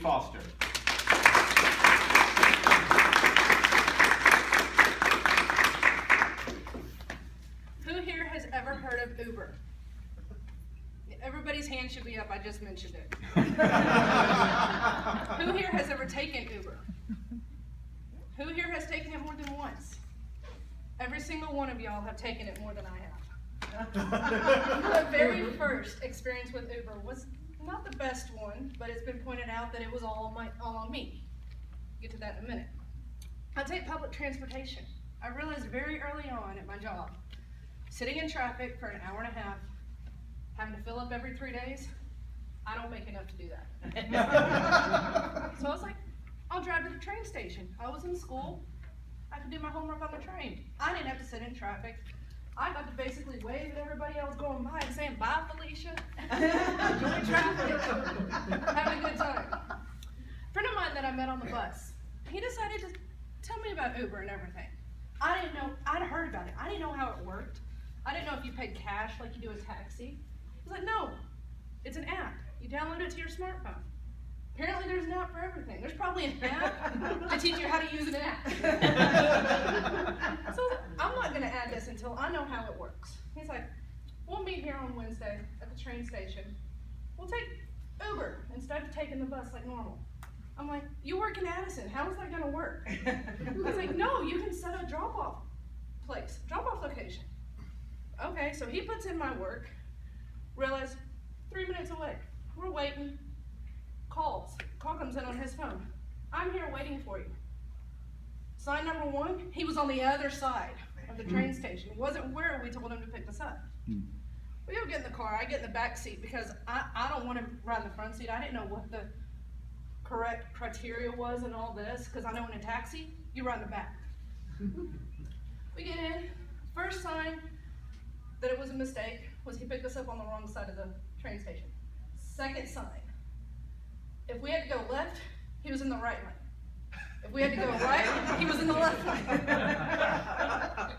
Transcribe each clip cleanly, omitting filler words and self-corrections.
Foster. Who here has ever heard of Uber? Everybody's hand should be up, I just mentioned it. Who here has ever taken Uber? Who here has taken it more than once? Every single one of y'all have taken it more than I have. My very first experience with Uber was not the best one, but it's been pointed out that it was all on me. Get to that in a minute. I take public transportation. I realized very early on at my job, sitting in traffic for an hour and a half, having to fill up every 3 days, I don't make enough to do that. So I was like, I'll drive to the train station. I was in school. I could do my homework on the train. I didn't have to sit in traffic. I got to basically wave at everybody else going by and saying, bye, Felicia. Enjoy traffic. Having a good time. A friend of mine that I met on the bus, he decided to tell me about Uber and everything. I didn't know, I'd heard about it. I didn't know how it worked. I didn't know if you paid cash like you do a taxi. He's like, no, it's an app. You download it to your smartphone. Apparently there's an app for everything. There's probably an app to teach you how to use an app. So I'm not gonna add this until I know how it works. He's like, we'll meet here on Wednesday at the train station. We'll take Uber instead of taking the bus like normal. I'm like, you work in Addison, how is that gonna work? He's like, no, you can set a drop-off place, drop-off location. Okay, so he puts in my work, realize 3 minutes away, we're waiting, call comes in on his phone. I'm here waiting for you. Sign number one, he was on the other side of the train station. He wasn't where we told him to pick us up. We go get in the car, I get in the back seat because I don't want to ride the front seat. I didn't know what the correct criteria was and all this, because I know in a taxi, you ride in the back. We get in, first sign that it was a mistake was he picked us up on the wrong side of the train station. Second sign, if we had to go left, he was in the right lane. If we had to go right, he was in the left lane.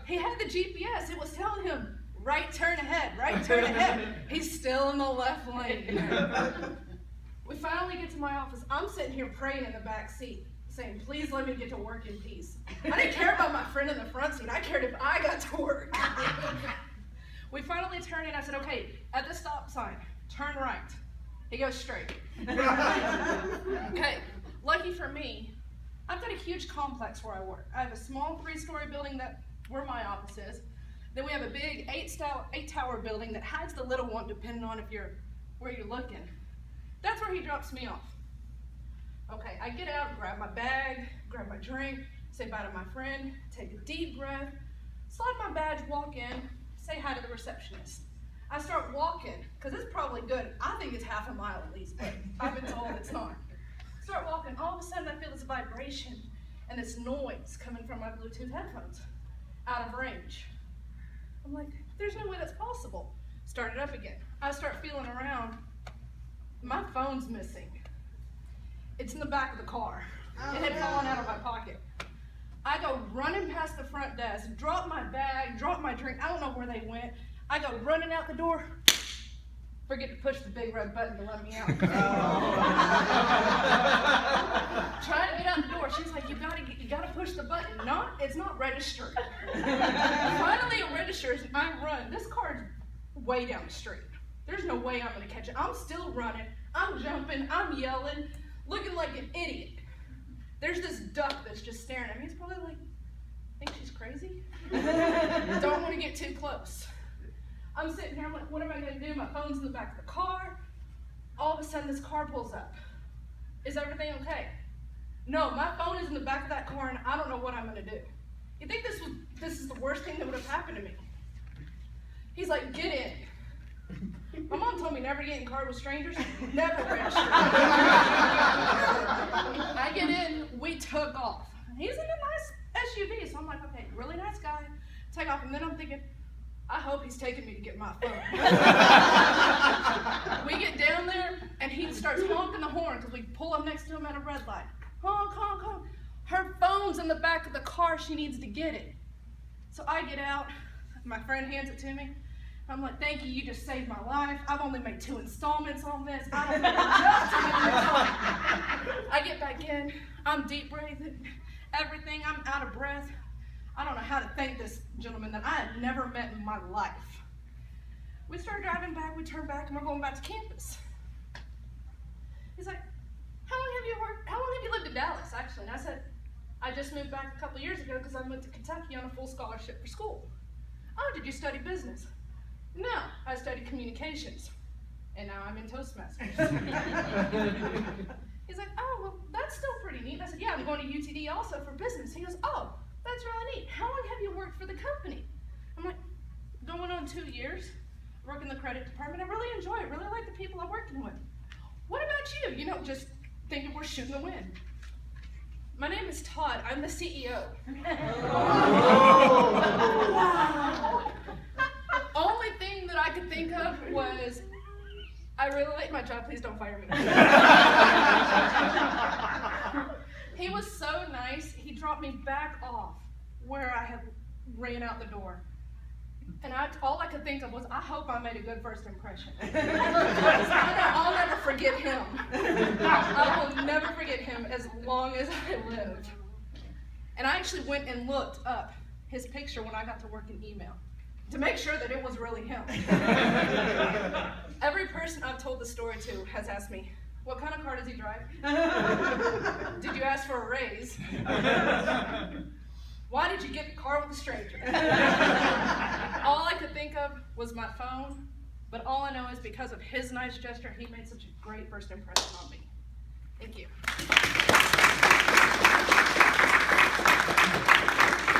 He had the GPS, it was telling him, right turn ahead, right turn ahead. He's still in the left lane. We finally get to my office. I'm sitting here praying in the back seat, saying, please let me get to work in peace. I didn't care about my friend in the front seat. I cared if I got to work. We finally turned and I said, okay, at the stop sign, turn right. He goes straight. Okay, lucky for me, I've got a huge complex where I work. I have a small 3-story building where my office is. Then we have a big 8-tower building that hides the little one depending on where you're looking. That's where he drops me off. Okay, I get out, grab my bag, grab my drink, say bye to my friend, take a deep breath, slide my badge, walk in, say hi to the receptionist. I start walking, because it's probably good. I think it's half a mile at least, but I've been told it's not. Start walking, all of a sudden I feel this vibration and this noise coming from my Bluetooth headphones, out of range. I'm like, there's no way that's possible. Start it up again. I start feeling around. My phone's missing. It's in the back of the car. It had fallen out of my pocket. I go running past the front desk, drop my bag, drop my drink. I don't know where they went. I go running out the door. Forget to push the big red button to let me out. Trying to get out the door. She's like, you gotta push the button. It's not registered. Finally it registers and I run. This car's way down the street. There's no way I'm gonna catch it. I'm still running, I'm jumping, I'm yelling, looking like an idiot. There's this duck that's just staring at me. He's probably like, think she's crazy? Don't want to get too close. I'm sitting here, I'm like, what am I gonna do? My phone's in the back of the car. All of a sudden this car pulls up. Is everything okay? No, my phone is in the back of that car and I don't know what I'm gonna do. You think this is the worst thing that would have happened to me? He's like, get in. My mom told me never to get in car with strangers, never register. I get in, we took off. He's in a nice SUV, so I'm like, okay, really nice guy. Take off, and then I'm thinking, I hope he's taking me to get my phone. We get down there, and he starts honking the horn, because we pull up next to him at a red light. Honk, honk, honk. Her phone's in the back of the car, she needs to get it. So I get out, my friend hands it to me. I'm like, thank you just saved my life. I've only made 2 installments on this. I don't know what else to get in the car. in, I'm deep breathing, everything, I'm out of breath. I don't know how to thank this gentleman that I had never met in my life. We started driving back, we turned back, and we're going back to campus. He's like, how long have you lived in Dallas, actually? And I said, I just moved back a couple years ago because I went to Kentucky on a full scholarship for school. Oh, did you study business? No, I studied communications. And now I'm in Toastmasters. He's like, oh, well, that's still pretty neat. And I said, yeah, I'm going to UTD also for business. He goes, oh, that's really neat. How long have you worked for the company? I'm like, going on 2 years, work in the credit department. I really enjoy it, really like the people I'm working with. What about you? You know, just thinking we're shooting the wind. My name is Todd. I'm the CEO. The only thing that I could think of was, I really like my job. Please don't fire me. He was so nice. He dropped me back off where I had ran out the door. And all I could think of was, I hope I made a good first impression. I'll never forget him. I will never forget him as long as I live. And I actually went and looked up his picture when I got to work in email to make sure that it was really him. Every person I've told the story to has asked me, what kind of car does he drive? Did you ask for a raise? Why did you get the car with a stranger? All I could think of was my phone, but all I know is because of his nice gesture, he made such a great first impression on me. Thank you.